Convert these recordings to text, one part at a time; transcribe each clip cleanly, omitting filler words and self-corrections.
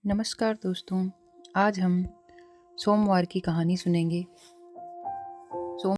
नमस्कार दोस्तों। आज हम सोमवार की कहानी सुनेंगे। सोम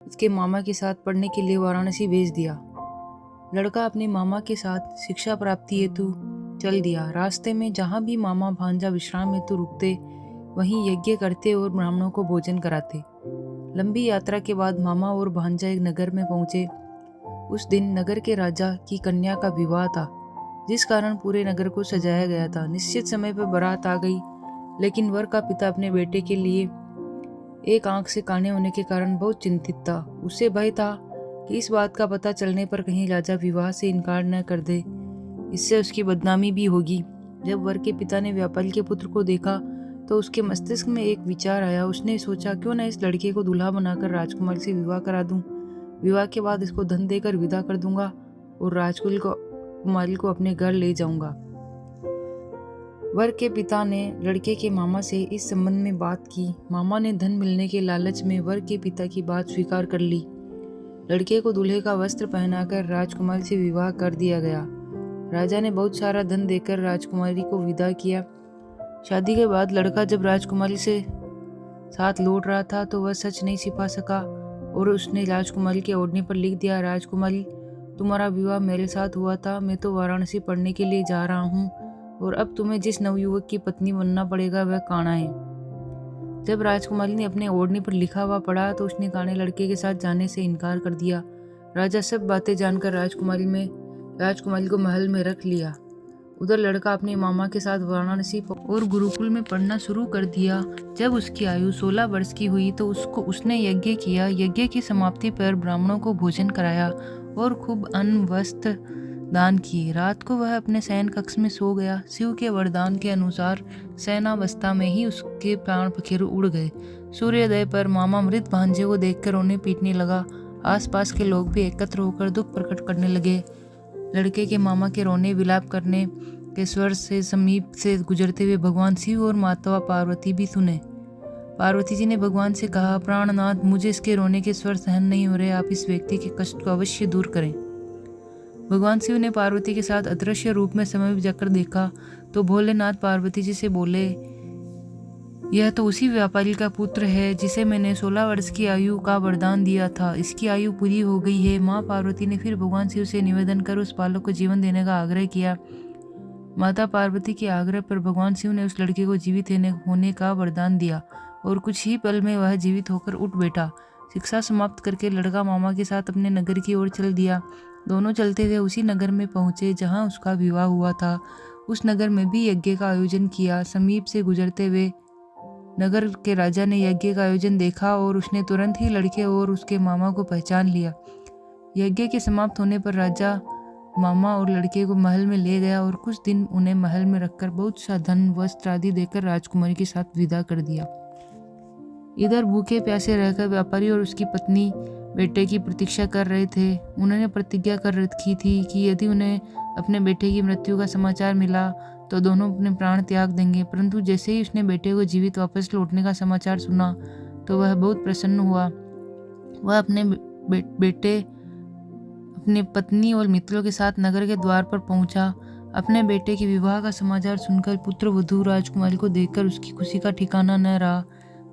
उसके मामा के साथ पढ़ने के लिए वाराणसी भेज दिया। लड़का अपने मामा के साथ शिक्षा प्राप्ति हेतु चल दिया। रास्ते में जहाँ भी मामा भांजा विश्राम हेतु रुकते, वहीं यज्ञ करते और ब्राह्मणों को भोजन कराते। लंबी यात्रा के बाद मामा और भांजा एक नगर में पहुंचे। उस दिन नगर के राजा की कन्या का विवाह था, जिस कारण पूरे नगर को सजाया गया था। निश्चित समय पर बारात आ गई, लेकिन वर का पिता अपने बेटे के लिए एक आंख से काने होने के कारण बहुत चिंतित था। उसे भय था कि इस बात का पता चलने पर कहीं राजा विवाह से इनकार न कर दे, इससे उसकी बदनामी भी होगी। जब वर के पिता ने व्यापारी के पुत्र को देखा तो उसके मस्तिष्क में एक विचार आया। उसने सोचा, क्यों न इस लड़के को दूल्हा बनाकर राजकुमारी से विवाह करा दूं। विवाह के बाद इसको धन देकर विदा कर दूंगा और राजकुमारी को अपने घर ले जाऊंगा। वर के पिता ने लड़के के मामा से इस संबंध में बात की। मामा ने धन मिलने के लालच में वर के पिता की बात स्वीकार कर ली। लड़के को दूल्हे का वस्त्र पहनाकर राजकुमारी से विवाह कर दिया गया। राजा ने बहुत सारा धन देकर राजकुमारी को विदा किया। शादी के बाद लड़का जब राजकुमारी से साथ लौट रहा था तो वह सच नहीं छिपा सका और उसने राजकुमारी के ओढ़ने पर लिख दिया, राजकुमारी, तुम्हारा विवाह मेरे साथ हुआ था। मैं तो वाराणसी पढ़ने के लिए जा रहा हूँ और अब तुम्हें जिस नवयुवक की पत्नी बनना पड़ेगा वह काना है। जब राजकुमारी ने अपने ओढ़ने पर लिखा हुआ पढ़ा तो उसने काने लड़के के साथ जाने से इनकार कर दिया। राजा सब बातें जानकर राजकुमारी को महल में रख लिया। उधर लड़का अपने मामा के साथ वाराणसी और गुरुकुल में पढ़ना शुरू कर दिया। जब उसकी आयु 16 वर्ष की हुई तो उसने यज्ञ किया। यज्ञ की समाप्ति पर ब्राह्मणों को भोजन कराया और खूब अन्न वस्त्र दान किए। रात को वह अपने शयन कक्ष में सो गया। शिव के वरदान के अनुसार शयनावस्था में ही उसके प्राण पखेरु उड़ गए। सूर्योदय पर मामा मृत भांजे को देखकर उन्हें पीटने लगा। आसपास के लोग भी एकत्र होकर दुख प्रकट करने लगे। लड़के के मामा के रोने विलाप करने के स्वर से समीप से गुजरते हुए भगवान शिव और माता पार्वती भी सुने। पार्वती जी ने भगवान से कहा, प्राणनाथ, मुझे इसके रोने के स्वर सहन नहीं हो रहे, आप इस व्यक्ति के कष्ट को अवश्य दूर करें। भगवान शिव ने पार्वती के साथ अदृश्य रूप में समय जाकर देखा तो भोलेनाथ पार्वती जी से बोले, यह तो उसी व्यापारी का पुत्र है जिसे मैंने 16 वर्ष की आयु का वरदान दिया था। इसकी आयु पूरी हो गई है। माँ पार्वती ने फिर भगवान शिव से निवेदन कर उस बालक को जीवन देने का आग्रह किया। माता पार्वती के आग्रह पर भगवान शिव ने उस लड़के को जीवित होने का वरदान दिया और कुछ ही पल में वह जीवित होकर उठ बैठा। शिक्षा समाप्त करके लड़का मामा के साथ अपने नगर की ओर चल दिया। दोनों चलते हुए उसी नगर में पहुंचे जहां उसका विवाह हुआ था। उस नगर में भी यज्ञ का आयोजन किया। समीप से गुजरते हुए नगर के राजा ने यज्ञ का आयोजन देखा और उसने तुरंत ही लड़के और उसके मामा को पहचान लिया। यज्ञ के समाप्त होने पर राजा मामा और लड़के को महल में ले गया और कुछ दिन उन्हें महल में रखकर बहुत सा धन वस्त्र आदि देकर राजकुमारी के साथ विदा कर दिया। इधर भूखे प्यासे रहकर व्यापारी और उसकी पत्नी बेटे की प्रतीक्षा कर रहे थे। उन्होंने प्रतिज्ञा कर रखी थी कि यदि उन्हें अपने बेटे की मृत्यु का समाचार मिला तो दोनों अपने प्राण त्याग देंगे। परंतु जैसे ही उसने बेटे को जीवित वापस लौटने का समाचार सुना तो वह बहुत प्रसन्न हुआ। वह अपने बेटे, अपनी पत्नी और मित्रों के साथ नगर के द्वार पर पहुंचा। अपने बेटे के विवाह का समाचार सुनकर पुत्र वधू राजकुमारी को देखकर उसकी खुशी का ठिकाना न रहा।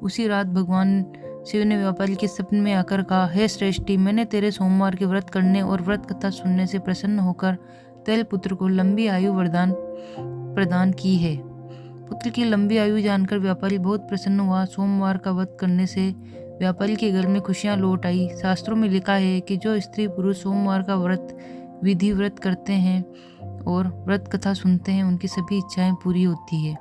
उसी रात भगवान शिव ने व्यापारी के सपने में आकर कहा, हे श्रेष्ठी, मैंने तेरे सोमवार के व्रत करने और व्रत कथा सुनने से प्रसन्न होकर तेल पुत्र को लंबी आयु वरदान प्रदान की है। पुत्र की लंबी आयु जानकर व्यापारी बहुत प्रसन्न हुआ। सोमवार का व्रत करने से व्यापारी के घर में खुशियां लौट आई। शास्त्रों में लिखा है कि जो स्त्री पुरुष सोमवार का व्रत विधि व्रत करते हैं और व्रत कथा सुनते हैं उनकी सभी इच्छाएं पूरी होती है।